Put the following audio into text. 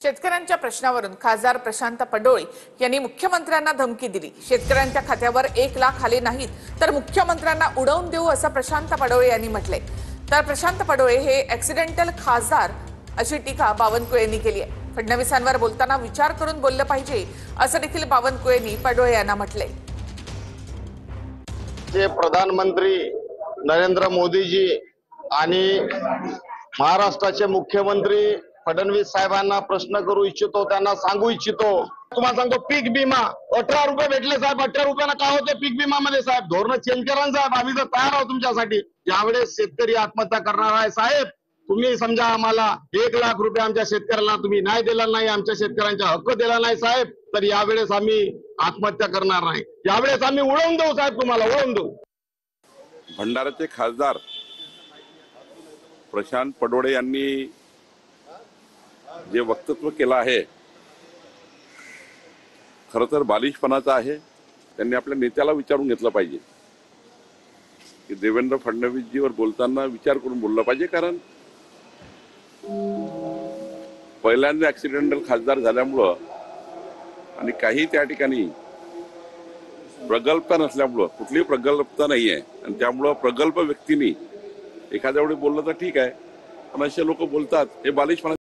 शेतकऱ्यांच्या प्रश्नावरून खासदार प्रशांत पडोळे यांनी मुख्यमंत्र्यांना धमकी दिली। शेतकऱ्यांच्या खात्यावर 1 लाख आले नाहीत तर मुख्यमंत्र्यांना उडवून देऊ असं प्रशांत पडोळे यांनी म्हटलंय। तर प्रशांत पडोळे हे ऍक्सिडेंटल खासदार अशी टीका बावनकुळे यांनी केली आहे। फडणवीसांवर बोलताना विचार करून बोललं पाहिजे असं देखील बावनकुळे यांनी पडोळे यांना म्हटलंय। जे प्रधानमंत्री नरेंद्र मोदीजी आणि महाराष्ट्राचे मुख्यमंत्री फडणवीस साहेबांना प्रश्न करू इच्छितो, त्यांना सांगू इच्छितो। तुम्हाला सांगतो, पीक विमा 18 रुपये भेटले साहेब। 18 रुपयाला काय होते पीक विमा मध्ये साहेब? धोरण चेंज करा साहेब, आम्ही तर तयार आहोत तुमच्यासाठी। यावेळेस शेतकरी आत्महत्या करणार आहे साहेब, तुम्ही समजा आम्हाला 1 लाख रुपये आमच्या शेतकऱ्याला तुम्ही नाही दिला नाही, आमच्या शेतकऱ्यांचा हक्क दिला नाही साहेब, तर यावेळेस आम्ही आत्महत्या करणार नाही। यावेळेस आम्ही उडवून देऊ साहेब, तुम्हाला उडवून देऊ। भंडाऱ्याचे खासदार प्रशांत पडोळे यांनी जे वक्तव्य केलं आहे खरं तर बालिशपणाचं आहे। त्यांनी आपल्या नेत्याला विचारून घेतलं पाहिजे की देवेंद्र फडणवीसजीवर बोलताना विचार करून बोललं पाहिजे, कारण पहिल्यांदा ऍक्सिडेंटल खासदार झाल्यामुळं आणि काही त्या ठिकाणी प्रगल्भता नसल्यामुळं, कुठलीही प्रगल्भता नाही आहे आणि त्यामुळं प्रगल्भ व्यक्तींनी एखाद्या वेळी बोललं तर ठीक आहे, पण असे लोक बोलतात हे बालिशपणा